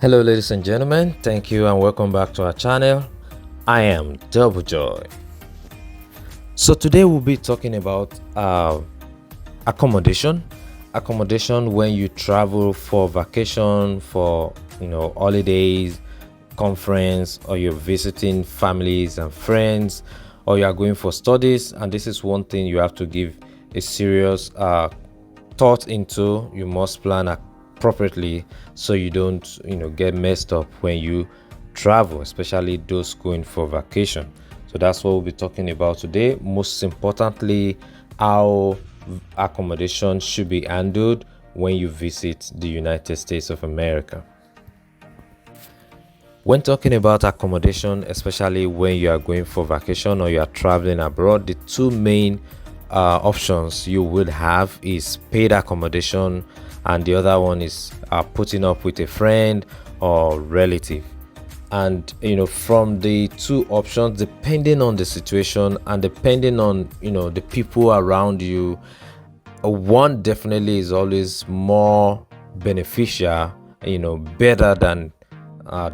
Hello ladies and gentlemen, thank you and welcome back to our channel. I am Double Joy. So today we'll be talking about accommodation. Accommodation when you travel for vacation, for holidays, conference, or you're visiting families and friends, or you are going for studies. And this is one thing you have to give a serious thought into. You must plan appropriately so you don't get messed up when you travel, especially those going for vacation. So that's what we'll be talking about today. Most importantly, how accommodation should be handled when you visit the United States of America. When talking about accommodation, especially when you are going for vacation or you are traveling abroad, the two main options you would have is paid accommodation, and the other one is putting up with a friend or relative. And from the two options, depending on the situation and depending on the people around you, one definitely is always more beneficial, better than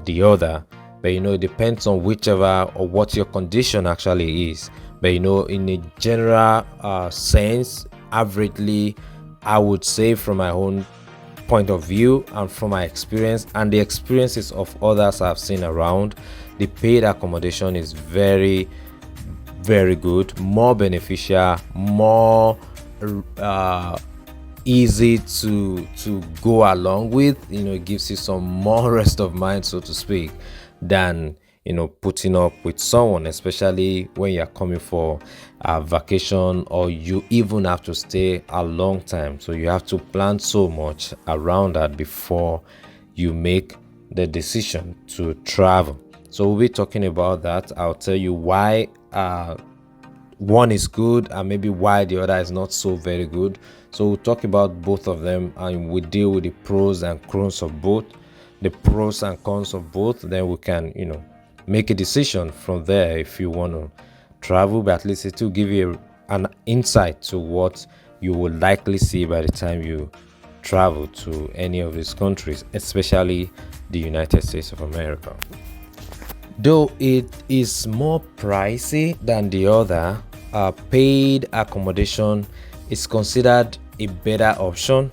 the other. But it depends on whichever or what your condition actually is. But in a general sense, averagely, I would say from my own point of view and from my experience and the experiences of others I've seen around, the paid accommodation is very, very good, more beneficial, more easy to go along with. It gives you some more rest of mind, so to speak, than putting up with someone, especially when you're coming for a vacation or you even have to stay a long time. So you have to plan so much around that before you make the decision to travel. So we'll be talking about that. I'll tell you why one is good and maybe why the other is not so very good. So we'll talk about both of them and we deal with the pros and cons of both, then we can make a decision from there if you want to travel. But at least it will give you an insight to what you will likely see by the time you travel to any of these countries, especially the United States of America. Though it is more pricey than the other, paid accommodation is considered a better option,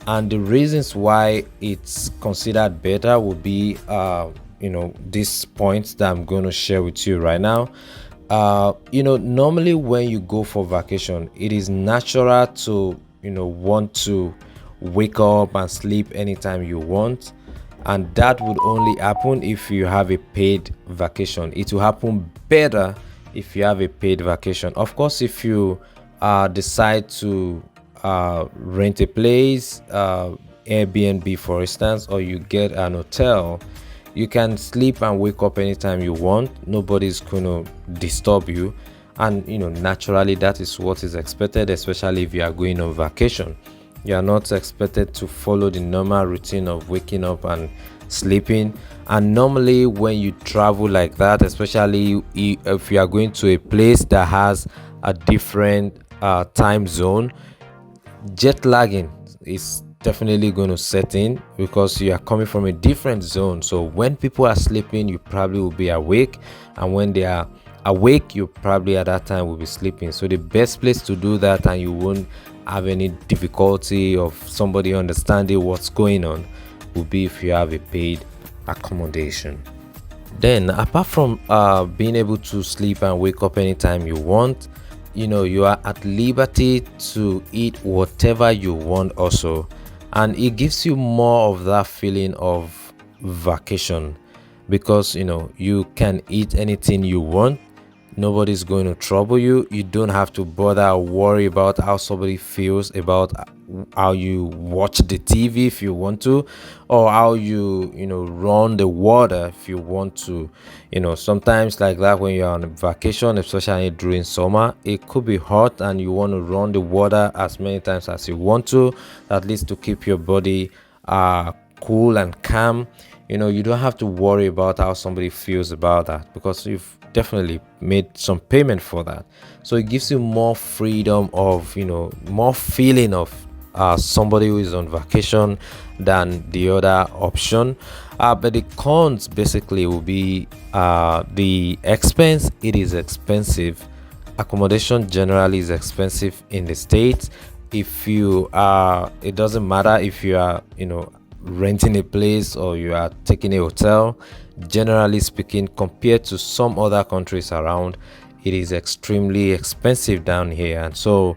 and the reasons why it's considered better will be these points that I'm going to share with you right now. Normally when you go for vacation, it is natural to want to wake up and sleep anytime you want, and that would only happen if you have a paid vacation. It will happen better if you have a paid vacation. Of course, if you decide to rent a place, Airbnb for instance, or you get an hotel, you can sleep and wake up anytime you want. Nobody's gonna disturb you, and naturally that is what is expected, especially if you are going on vacation. You are not expected to follow the normal routine of waking up and sleeping. And normally when you travel like that, especially if you are going to a place that has a different time zone, jet lagging is definitely going to set in because you are coming from a different zone. So when people are sleeping, you probably will be awake, and when they are awake, you probably at that time will be sleeping. So the best place to do that, and you won't have any difficulty of somebody understanding what's going on, will be if you have a paid accommodation. Then apart from being able to sleep and wake up anytime you want, you are at liberty to eat whatever you want also, and it gives you more of that feeling of vacation because you can eat anything you want. Nobody's going to trouble you. You don't have to bother or worry about how somebody feels about how you watch the TV if you want to, or how you run the water if you want to. Sometimes like that when you're on vacation, especially during summer, it could be hot and you want to run the water as many times as you want to, at least to keep your body cool and calm. You don't have to worry about how somebody feels about that because you've definitely made some payment for that. So it gives you more freedom of more feeling of somebody who is on vacation than the other option. But the cons basically will be the expense. It is expensive. Accommodation generally is expensive in the States. If you are, it doesn't matter if you are, renting a place or you are taking a hotel. Generally speaking, compared to some other countries around, it is extremely expensive down here, and so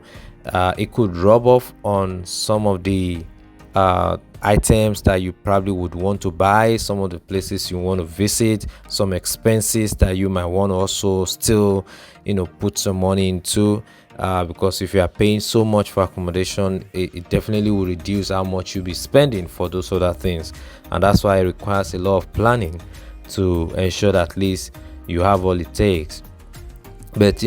it could rub off on some of the items that you probably would want to buy, some of the places you want to visit, some expenses that you might want to also still, put some money into. Because if you are paying so much for accommodation, it definitely will reduce how much you'll be spending for those other things, and that's why it requires a lot of planning to ensure that at least you have all it takes. But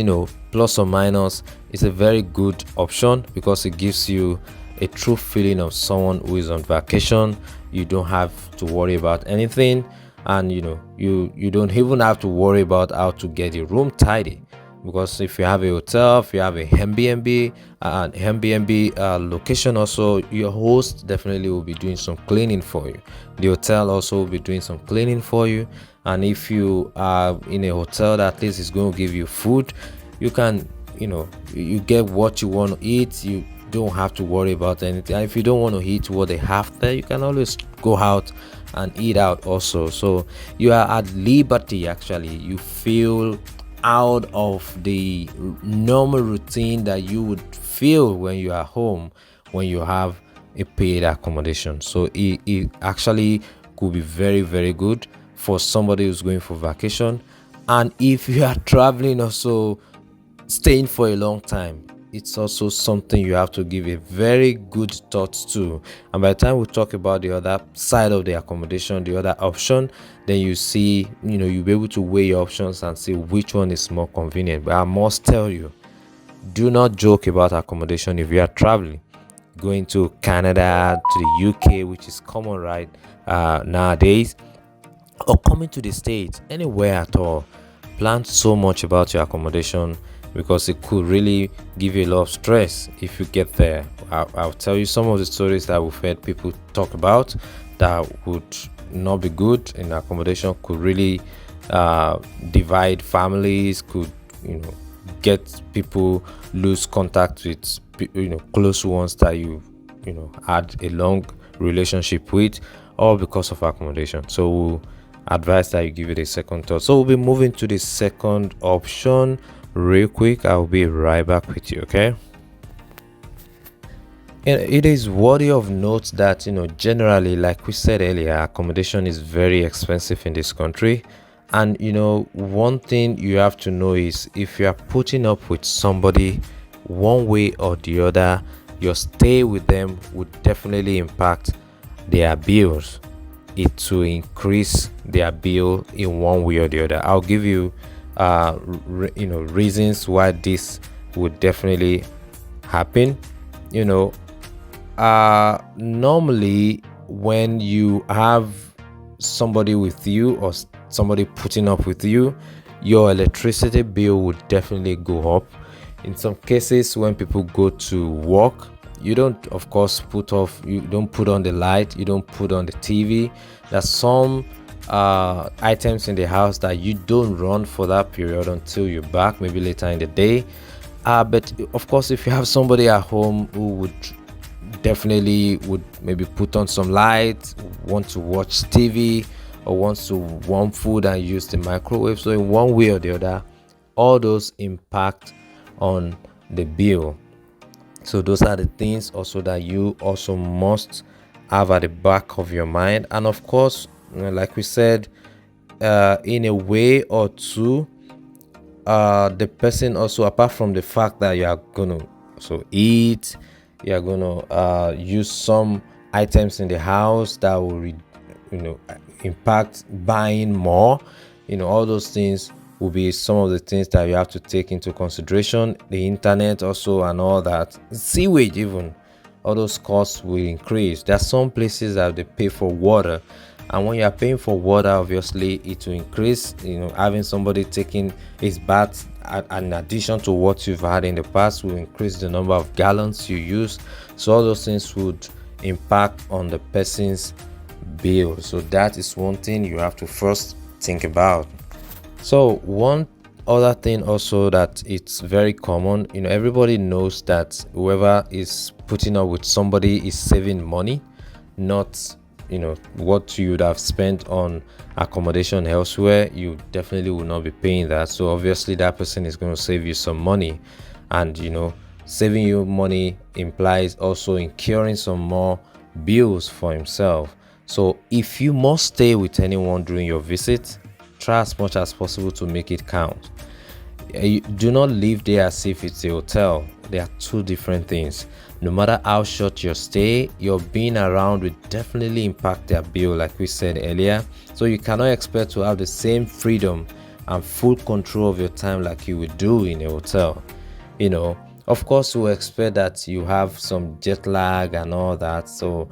plus or minus, it's a very good option because it gives you a true feeling of someone who is on vacation. You don't have to worry about anything, and you don't even have to worry about how to get your room tidy, because if you have a hotel, if you have a Airbnb, an Airbnb location, also your host definitely will be doing some cleaning for you. The hotel also will be doing some cleaning for you, and if you are in a hotel that at least is going to give you food, you can you get what you want to eat. You don't have to worry about anything. And if you don't want to eat what they have there, you can always go out and eat out also. So you are at liberty. Actually, you feel out of the normal routine that you would feel when you are home, when you have a paid accommodation. So it actually could be very, very good for somebody who's going for vacation. And if you are traveling, also staying for a long time, it's also something you have to give a very good thought to. And by the time we talk about the other side of the accommodation, the other option, then you see, you'll be able to weigh your options and see which one is more convenient. But I must tell you, do not joke about accommodation if you are traveling, going to Canada, to the UK, which is common right nowadays, or coming to the States, anywhere at all. Plan so much about your accommodation, because it could really give you a lot of stress if you get there. I'll tell you some of the stories that we've heard people talk about that would not be good in accommodation, could really divide families, could get people lose contact with close ones that you had a long relationship with, all because of accommodation. So we'll advise that you give it a second thought. So we'll be moving to the second option real quick. I'll be right back with you. Okay. It is worthy of note that generally, like we said earlier, accommodation is very expensive in this country. And one thing you have to know is, if you are putting up with somebody one way or the other, your stay with them would definitely impact their bills. It will increase their bill in one way or the other. I'll give you reasons why this would definitely happen. Normally when you have somebody with you or somebody putting up with you, your electricity bill would definitely go up. In some cases, when people go to work, you don't, of course, you don't put on the light, you don't put on the TV. There's some items in the house that you don't run for that period until you're back, maybe later in the day. But of course, if you have somebody at home who would maybe put on some light, want to watch TV, or wants to warm food and use the microwave, so in one way or the other, all those impact on the bill. So those are the things also that you also must have at the back of your mind. And of course, like we said, in a way or two, the person also, apart from the fact that you are gonna eat, you are gonna use some items in the house that will impact buying more, all those things will be some of the things that you have to take into consideration. The internet also, and all that, sewage even, all those costs will increase. There are some places that they pay for water, and when you are paying for water, obviously it will increase. Having somebody taking his bath in addition to what you've had in the past, will increase the number of gallons you use. So all those things would impact on the person's bill. So that is one thing you have to first think about. So one other thing also that it's very common, everybody knows that whoever is putting up with somebody is saving money, not what you would have spent on accommodation elsewhere. You definitely will not be paying that. So obviously that person is going to save you some money, and saving you money implies also incurring some more bills for himself. So if you must stay with anyone during your visit, try as much as possible to make it count. Do not live there as if it's a hotel. They are two different things. No matter how short your stay, your being around will definitely impact their bill, like we said earlier. So you cannot expect to have the same freedom and full control of your time like you would do in a hotel. Of course, we expect that you have some jet lag and all that. So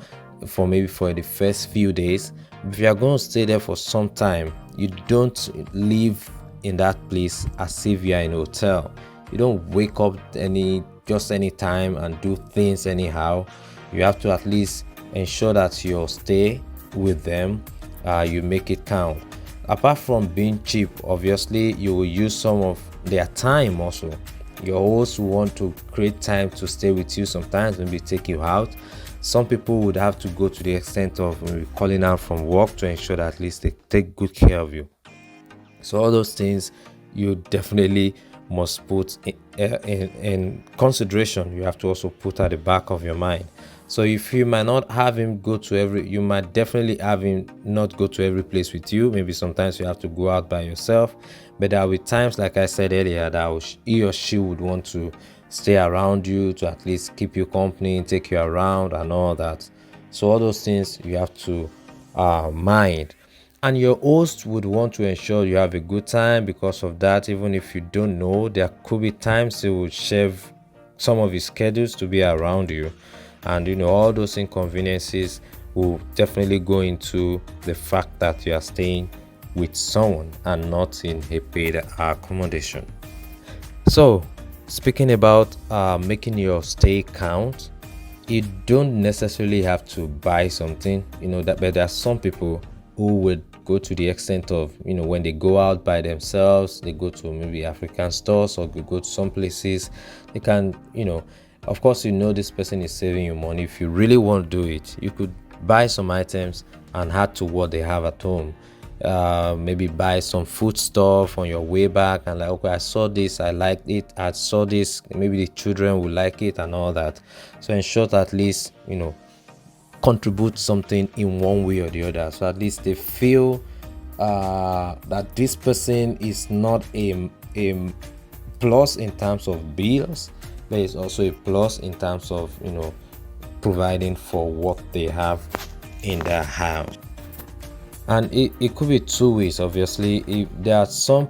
for the first few days, if you are going to stay there for some time, you don't live in that place as if you are in a hotel. You don't wake up any time and do things anyhow. You have to at least ensure that your stay with them, you make it count. Apart from being cheap, obviously you will use some of their time also. Your host will want to create time to stay with you, sometimes maybe take you out. Some people would have to go to the extent of maybe calling out from work to ensure that at least they take good care of you. So all those things you definitely must put in consideration. You have to also put at the back of your mind. So if you might not have him go to you might definitely have him not go to every place with you. Maybe sometimes you have to go out by yourself, but there will be times, like I said earlier, that he or she would want to stay around you to at least keep you company, take you around and all that. So all those things you have to mind. And your host would want to ensure you have a good time. Because of that, even if you don't know, there could be times he would shave some of his schedules to be around you, and all those inconveniences will definitely go into the fact that you are staying with someone and not in a paid accommodation. So speaking about making your stay count, you don't necessarily have to buy something, but there are some people who would go to the extent of, when they go out by themselves, they go to maybe African stores or they go to some places, they can, of course, this person is saving you money. If you really want to do it, you could buy some items and add to what they have at home. Maybe buy some food stuff on your way back and like, okay, I saw this, I liked it, I saw this, maybe the children will like it and all that. So in short, at least, contribute something in one way or the other, so at least they feel that this person is not a plus in terms of bills, but it's also a plus in terms of providing for what they have in their house. And it could be two ways. Obviously, if there are some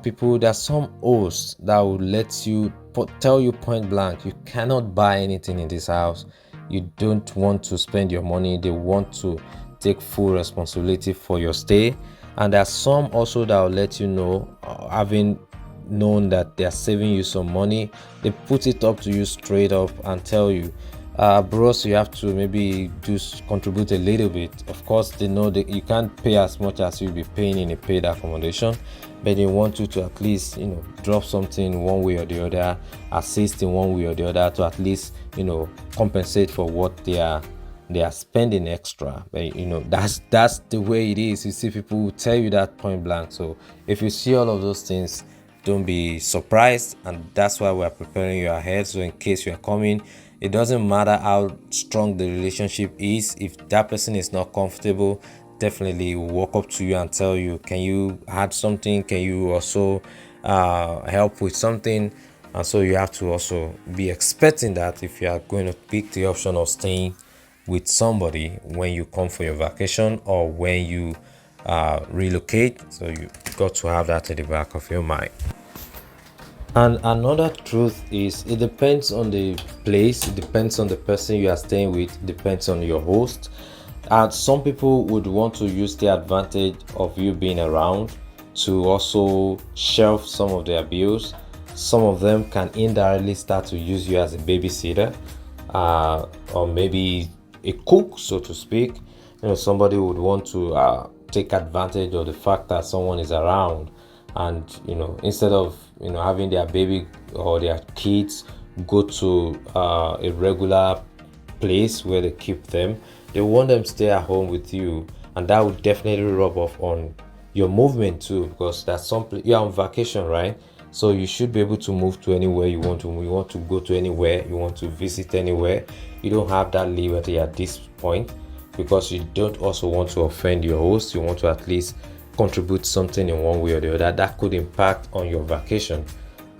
hosts that will tell you point blank, you cannot buy anything in this house. You don't want to spend your money. They want to take full responsibility for your stay. And there are some also that will let you know, having known that they are saving you some money, they put it up to you straight up and tell you, bros, you have to maybe just contribute a little bit. Of course, they know that you can't pay as much as you'll be paying in a paid accommodation, but they want you to at least drop something one way or the other, assist in one way or the other, to at least compensate for what they are spending extra. But that's the way it is. You see, people will tell you that point blank. So if you see all of those things, don't be surprised, and that's why we're preparing you ahead. So in case you're coming, it doesn't matter how strong the relationship is, if that person is not comfortable, definitely will walk up to you and tell you, can you add something, can you also help with something. And so you have to also be expecting that if you are going to pick the option of staying with somebody when you come for your vacation or when you relocate. So you got to have that at the back of your mind. And another truth is, it depends on the place, it depends on the person you are staying with, it depends on your host. And some people would want to use the advantage of you being around to also shelf some of their bills. Some of them can indirectly start to use you as a babysitter, or maybe a cook, so to speak. Somebody would want to take advantage of the fact that someone is around, and instead of having their baby or their kids go to a regular place where they keep them, they want them to stay at home with you, and that would definitely rub off on your movement too, because that's you're on vacation, right? So you should be able to move to anywhere you want to. You want to go to anywhere, you want to visit anywhere. You don't have that liberty at this point, because you don't also want to offend your host. You want to at least contribute something in one way or the other that could impact on your vacation.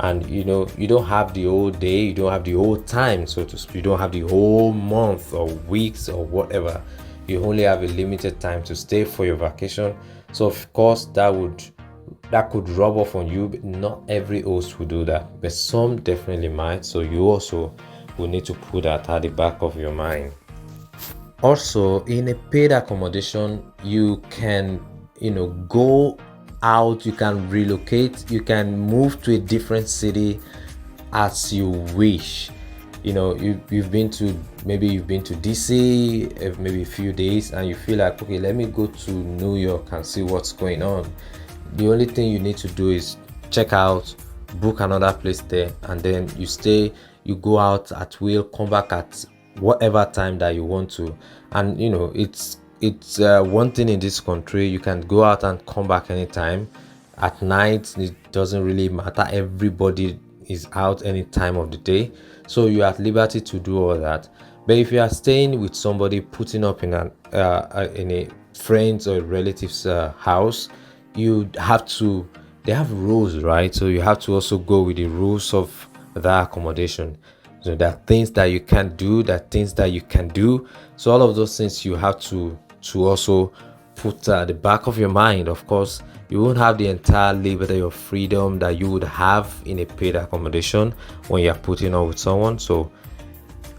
And you don't have the whole day, you don't have the whole time, so to speak. You don't have the whole month or weeks or whatever. You only have a limited time to stay for your vacation. So of course that could rub off on you, but not every host will do that, but some definitely might. So you also will need to put that at the back of your mind. Also, in a paid accommodation, you can go out, you can relocate, you can move to a different city as you wish. You've been to DC, maybe a few days, and you feel like, okay, let me go to New York and see what's going on. The only thing you need to do is check out, book another place there, and then you go out at will, come back at whatever time that you want to. And it's one thing in this country, you can go out and come back anytime. At night, it doesn't really matter. Everybody is out any time of the day, so you're at liberty to do all that. But if you are staying with somebody, putting up in a friend's or relative's house, they have rules, right? So you have to also go with the rules of the accommodation. So there are things that you can't do, there are things that you can do. So all of those things you have to also put at the back of your mind. Of course, you won't have the entire liberty or freedom that you would have in a paid accommodation when you're putting up with someone. So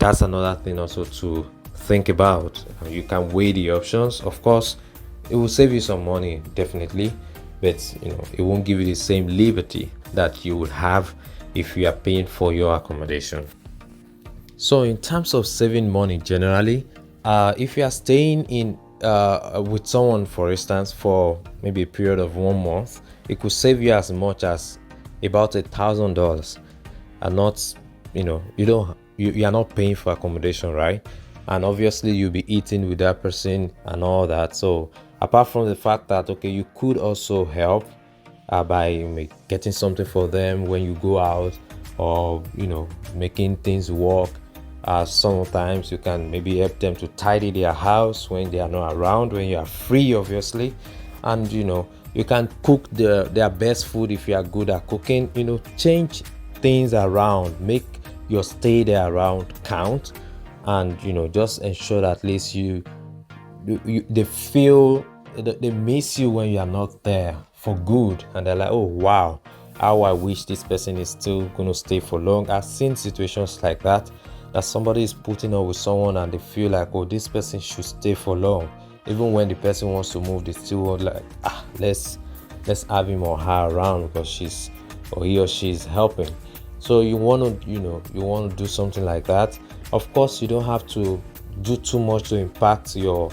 that's another thing also to think about. You can weigh the options. Of course, it will save you some money, definitely, but it won't give you the same liberty that you would have if you are paying for your accommodation. So in terms of saving money generally, if you are staying in with someone, for instance, for maybe a period of 1 month, it could save you as much as about $1,000, and not you are not paying for accommodation, right? And obviously you'll be eating with that person and all that. So apart from the fact that, okay, you could also help by getting something for them when you go out, or making things work. Sometimes you can maybe help them to tidy their house when they are not around, when you are free, obviously. And you can cook their best food if you are good at cooking. Change things around, make your stay there around count, and just ensure that at least they feel they miss you when you are not there for good, and they're like, oh wow, how I wish this person is still going to stay for long. I've seen situations like that somebody is putting up with someone and they feel like, oh, this person should stay for long. Even when the person wants to move, they still want, like, let's have him or her around because he or she is helping. So you want to do something like that. Of course, you don't have to do too much to impact your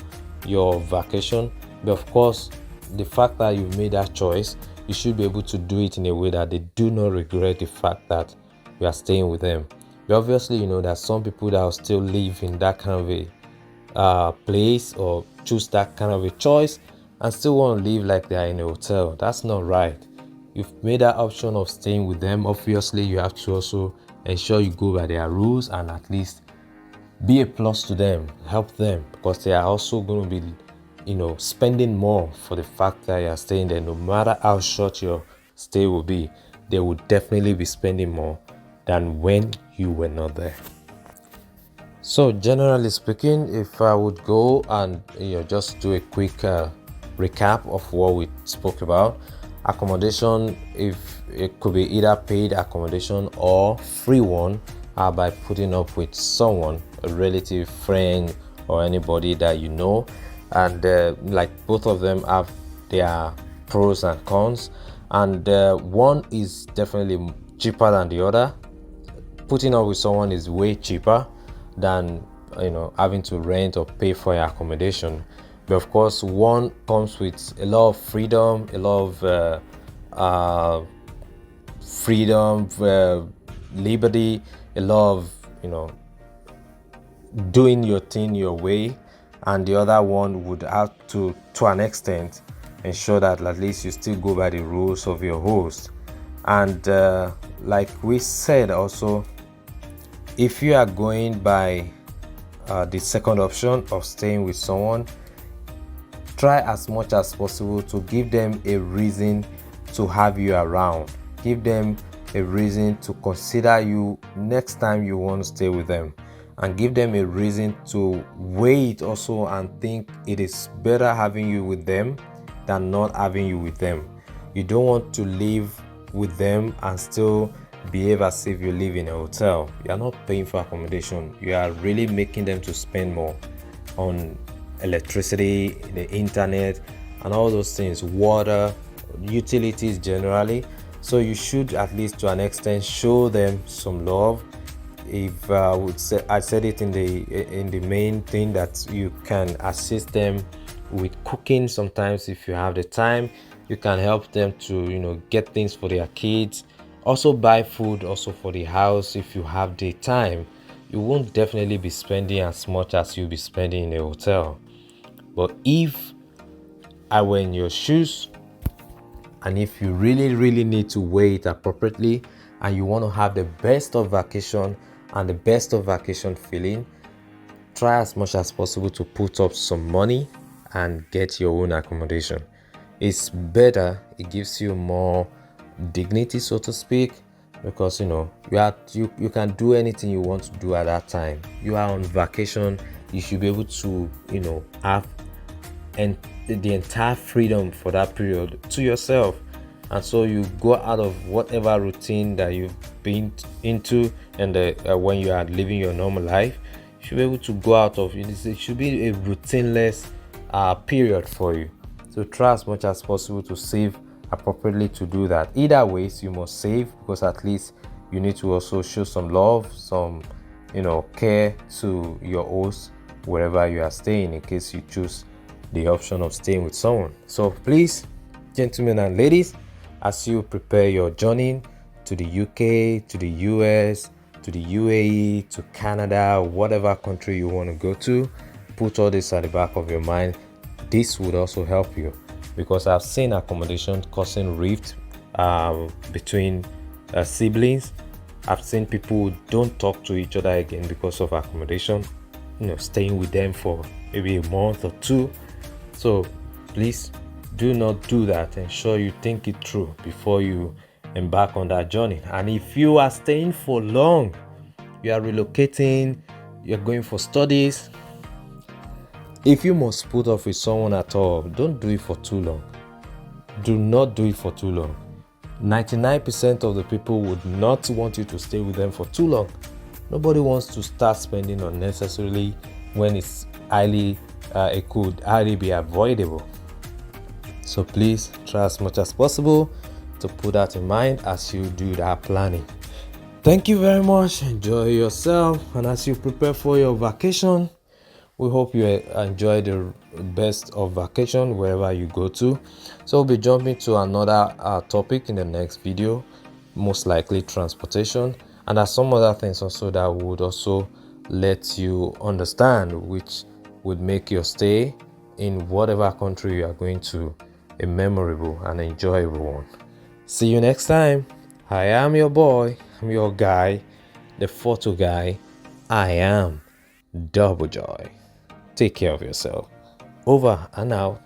vacation, but of course, the fact that you've made that choice, you should be able to do it in a way that they do not regret the fact that you are staying with them. But obviously, there's some people that will still live in that kind of a place, or choose that kind of a choice and still want to live like they are in a hotel. That's not right. You've made that option of staying with them. Obviously, you have to also ensure you go by their rules and at least be a plus to them, help them, because they are also going to be spending more for the fact that you are staying there. No matter how short your stay will be, they will definitely be spending more than when you were not there. So generally speaking, if I would go and just do a quick recap of what we spoke about, accommodation, if it could be either paid accommodation or free one, by putting up with someone, a relative, friend, or anybody that and like both of them have their pros and cons, and one is definitely cheaper than the other. Putting up with someone is way cheaper than having to rent or pay for your accommodation. But of course, one comes with a lot of freedom, a lot of liberty, a lot of doing your thing your way, and the other one would have to an extent, ensure that at least you still go by the rules of your host. And like we said also, if you are going by the second option of staying with someone, try as much as possible to give them a reason to have you around. Give them a reason to consider you next time you want to stay with them, and give them a reason to wait also and think it is better having you with them than not having you with them. You don't want to live with them and still behave as if you live in a hotel. You are not paying for accommodation. You are really making them to spend more on electricity, the internet, and all those things, water, utilities generally. So you should, at least to an extent, show them some love. If I said it in the main thing, that you can assist them with cooking. Sometimes if you have the time, you can help them to get things for their kids, also buy food also for the house. If you have the time, you won't definitely be spending as much as you'll be spending in a hotel. But if I were in your shoes, and if you really need to weigh it appropriately, and you want to have the best of vacation and the best of vacation feeling, try as much as possible to put up some money and get your own accommodation. It's better, it gives you more dignity, so to speak, because you can do anything you want to do at that time. You are on vacation, you should be able to have the entire freedom for that period to yourself. And so you go out of whatever routine that you've been into, and when you are living your normal life, you should be able to go out of it. It should be a routineless period for you. So try as much as possible to save appropriately to do that. Either ways, you must save, because at least you need to also show some love, some care to your host wherever you are staying, in case you choose the option of staying with someone. So please, gentlemen and ladies, as you prepare your journey to the UK, to the US, to the UAE, to Canada, whatever country you want to go to, put all this at the back of your mind. This would also help you, because I've seen accommodation causing rift between siblings. I've seen people who don't talk to each other again because of accommodation, staying with them for maybe a month or two. So please do not do that. Ensure you think it through before you embark on that journey. And if you are staying for long, you are relocating, you're going for studies, if you must put off with someone at all, don't do it for too long. Do not do it for too long. 99% of the people would not want you to stay with them for too long. Nobody wants to start spending unnecessarily when it could highly be avoidable. So please try as much as possible to put that in mind as you do that planning. Thank you very much. Enjoy yourself, and as you prepare for your vacation, we hope you enjoy the best of vacation wherever you go to. So we'll be jumping to another topic in the next video, most likely transportation, and there's some other things also that would also let you understand, which would make your stay in whatever country you are going to a memorable and enjoyable one. See you next time. I am your boy, I'm your guy, the photo guy. I am Double Joy. Take care of yourself. Over and out.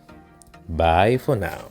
Bye for now.